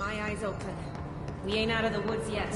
my eyes open. We ain't out of the woods yet.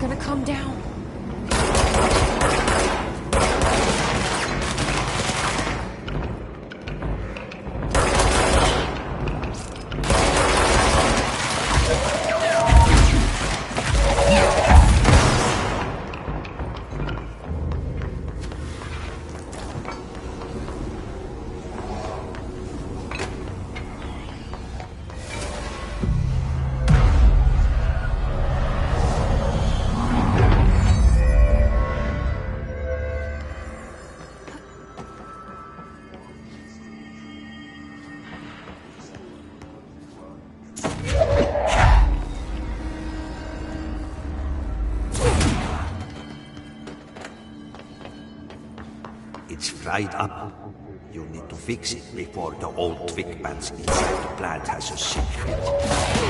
Gonna come down. It's fried up. You need to fix it before the old twig bats inside the plant has a secret.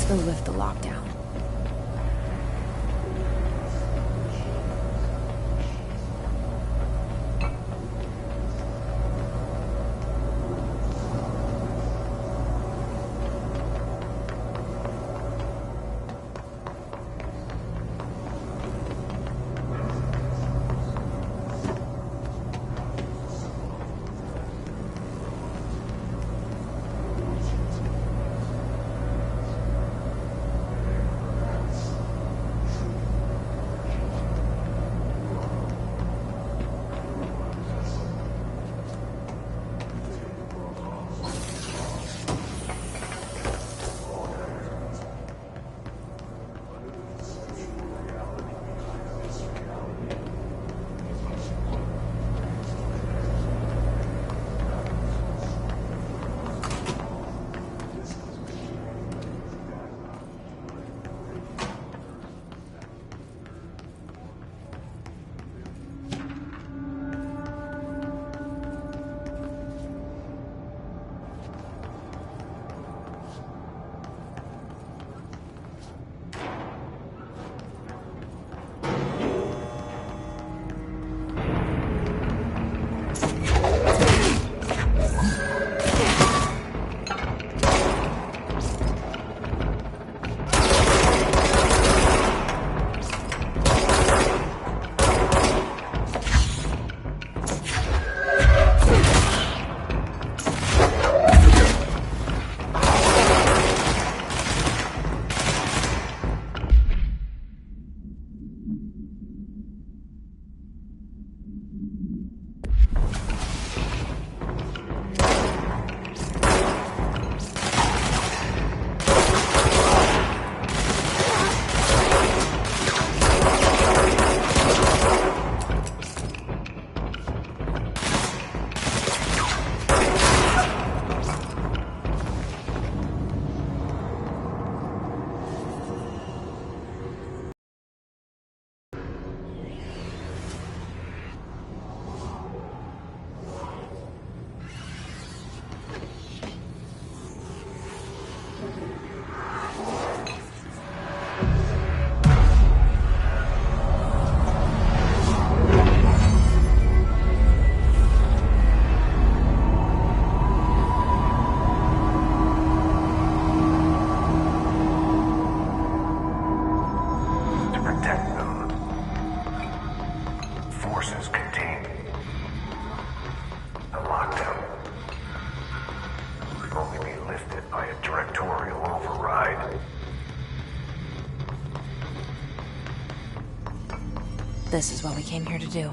They'll lift the lockdown. This is what we came here to do.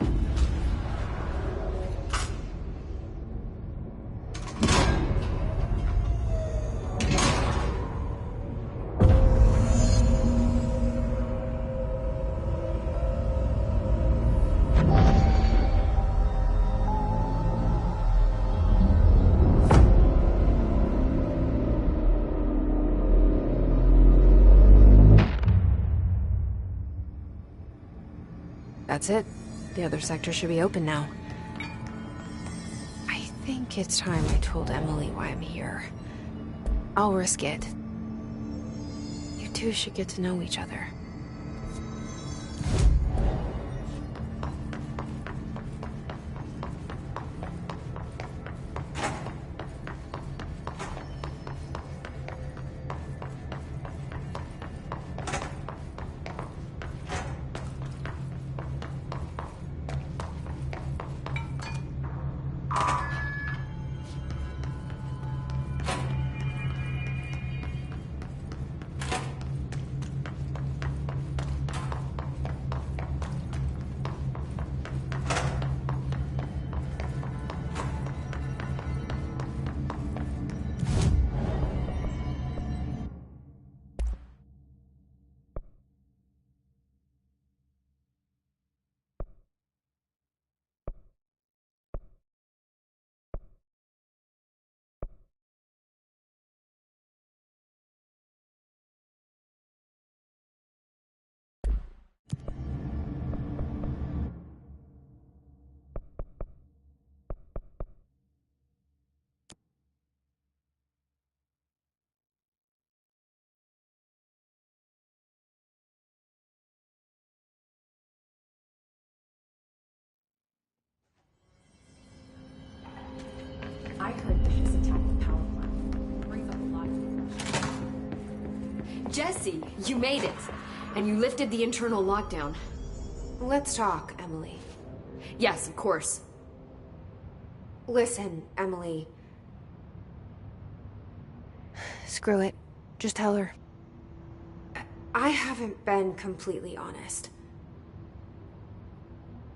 That's it. The other sector should be open now. I think it's time I told Emily why I'm here. I'll risk it. You two should get to know each other. Jesse, you made it. And you lifted the internal lockdown. Let's talk, Emily. Yes, of course. Listen, Emily. Screw it. Just tell her. I haven't been completely honest.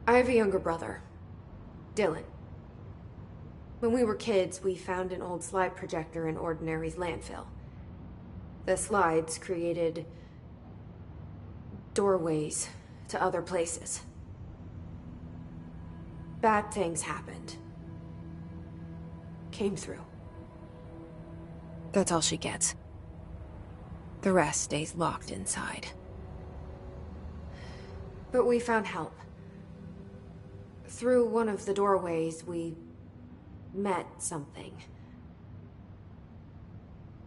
I have a younger brother, Dylan. When we were kids, we found an old slide projector in Ordinary's landfill. The slides created doorways to other places. Bad things happened. Came through. That's all she gets. The rest stays locked inside. But we found help. Through one of the doorways, we met something.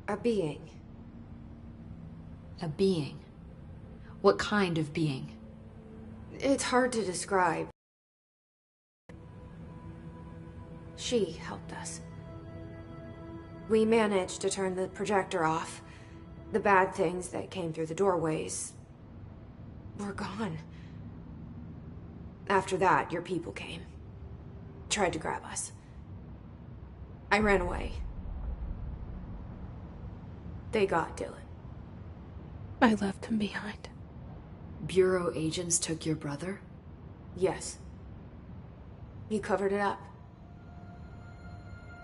A being. A being? What kind of being? It's hard to describe. She helped us. We managed to turn the projector off. The bad things that came through the doorways were gone. After that, your people came. Tried to grab us. I ran away. They got Dylan. I left him behind. Bureau agents took your brother? Yes. He covered it up.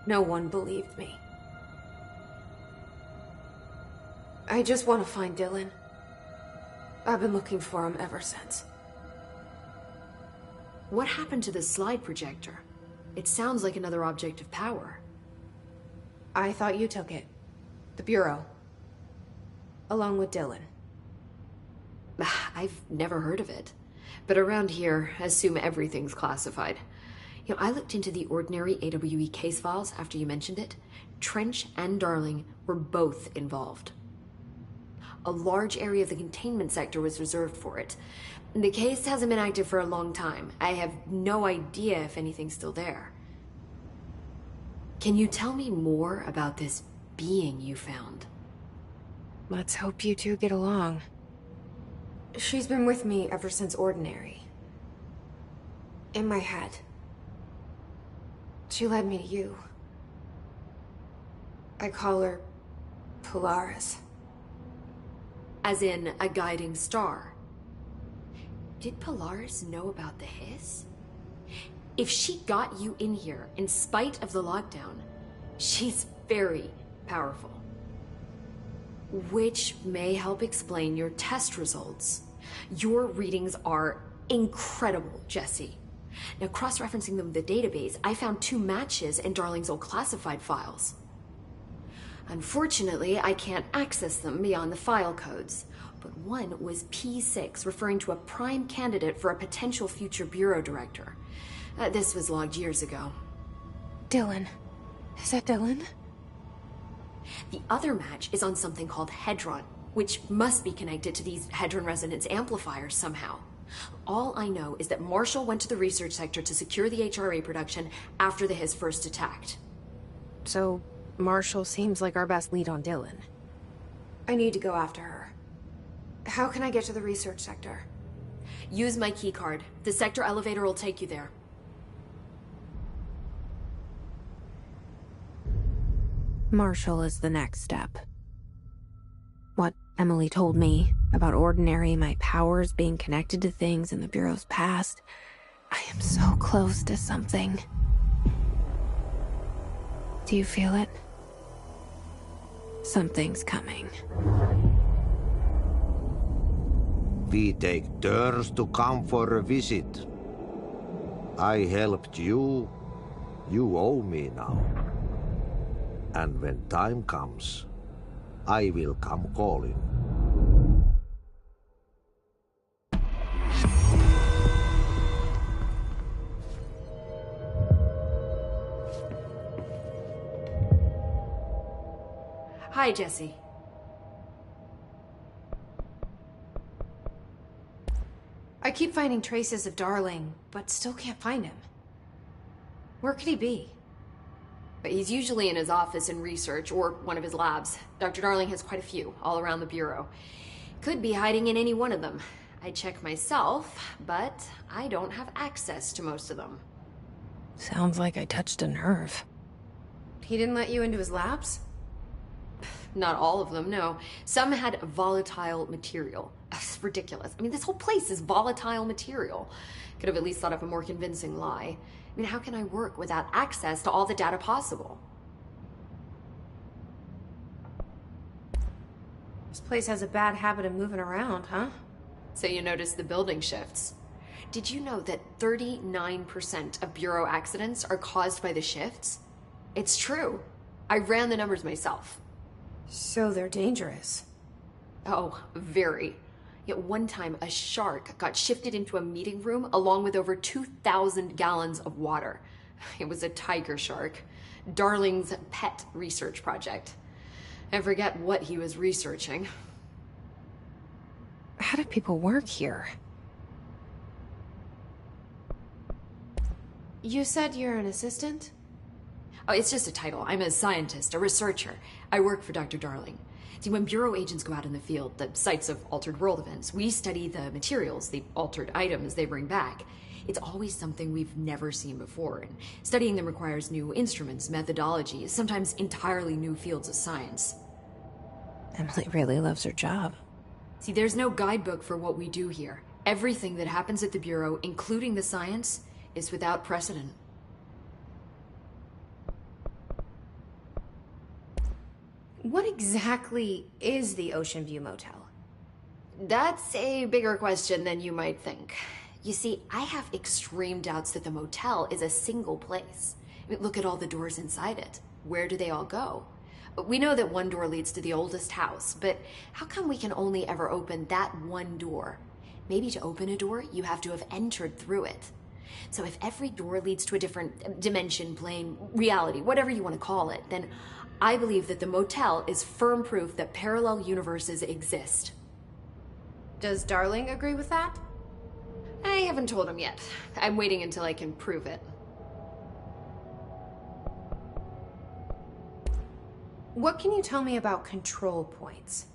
No one believed me. I just want to find Dylan. I've been looking for him ever since. What happened to the slide projector? It sounds like another object of power. I thought you took it. The Bureau. Along with Dylan. I've never heard of it. But around here, assume everything's classified. You know, I looked into the Ordinary AWE case files after you mentioned it. Trench and Darling were both involved. A large area of the containment sector was reserved for it. The case hasn't been active for a long time. I have no idea if anything's still there. Can you tell me more about this being you found? Let's hope you two get along. She's been with me ever since Ordinary. In my head. She led me to you. I call her Polaris. As in a guiding star. Did Polaris know about the hiss? If she got you in here in spite of the lockdown, she's very powerful. Which may help explain your test results. Your readings are incredible, Jesse. Now, cross-referencing them with the database, I found 2 matches in Darling's old classified files. Unfortunately, I can't access them beyond the file codes, but one was P6, referring to a prime candidate for a potential future bureau director. This was logged years ago. Dylan. Is that Dylan? The other match is on something called Hedron, which must be connected to these Hedron resonance amplifiers somehow. All I know is that Marshall went to the research sector to secure the HRA production after the Hiss first attacked. So, Marshall seems like our best lead on Dylan. I need to go after her. How can I get to the research sector? Use my keycard. The sector elevator will take you there. Marshall is the next step. What Emily told me about Ordinary, my powers being connected to things in the Bureau's past. I am so close to something. Do you feel it? Something's coming. We take turns to come for a visit. I helped you. You owe me now. And when time comes, I will come calling. Hi, Jesse. I keep finding traces of Darling, but still can't find him. Where could he be? but he's usually in his office in research or one of his labs. Dr. Darling has quite a few all around the Bureau. Could be hiding in any one of them. I check myself, but I don't have access to most of them. Sounds like I touched a nerve. He didn't let you into his labs? Not all of them, no. Some had volatile material. That's ridiculous. I mean, this whole place is volatile material. Could have at least thought up a more convincing lie. I mean, how can I work without access to all the data possible? This place has a bad habit of moving around, huh? So you notice the building shifts. Did you know that 39% of Bureau accidents are caused by the shifts? It's true. I ran the numbers myself. So they're dangerous. Oh, very. Yet one time, a shark got shifted into a meeting room along with over 2,000 gallons of water. It was a tiger shark. Darling's pet research project. I forget what he was researching. How do people work here? You said you're an assistant? Oh, it's just a title. I'm a scientist, a researcher. I work for Dr. Darling. See, when Bureau agents go out in the field, the sites of altered world events, we study the materials, the altered items they bring back. It's always something we've never seen before, and studying them requires new instruments, methodologies, sometimes entirely new fields of science. Emily really loves her job. See, there's no guidebook for what we do here. Everything that happens at the Bureau, including the science, is without precedent. What exactly is the Ocean View Motel? That's a bigger question than you might think. You see, I have extreme doubts that the motel is a single place. I mean, look at all the doors inside it. Where do they all go? We know that one door leads to the oldest house, but how come we can only ever open that one door? Maybe to open a door, you have to have entered through it. So if every door leads to a different dimension, plane, reality, whatever you want to call it, then I believe that the motel is firm proof that parallel universes exist. Does Darling agree with that? I haven't told him yet. I'm waiting until I can prove it. What can you tell me about control points?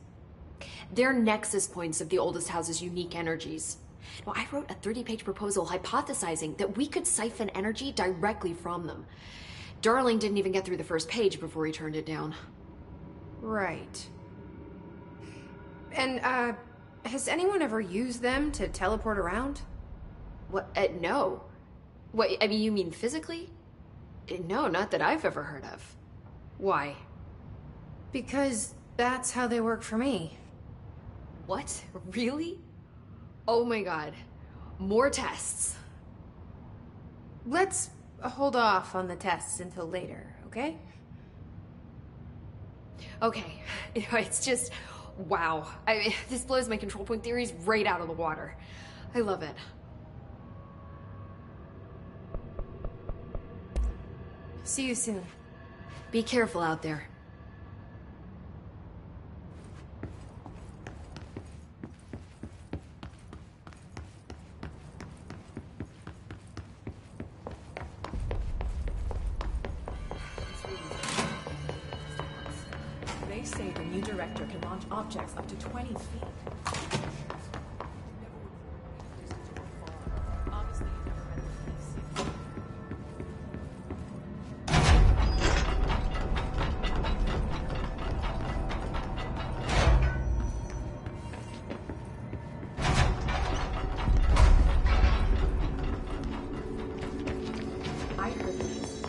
They're nexus points of the oldest house's unique energies. Now, I wrote a 30-page proposal hypothesizing that we could siphon energy directly from them. Darling didn't even get through the first page before he turned it down. Right. And, has anyone ever used them to teleport around? What? No. What, I mean, you mean physically? No, not that I've ever heard of. Why? Because that's how they work for me. What? Really? Oh my god. More tests. Let's hold off on the tests until later, okay? Okay. It's just, wow. This blows my control point theories right out of the water. I love it. See you soon. Be careful out there. They say the new director can launch objects up to 20 feet. I heard these.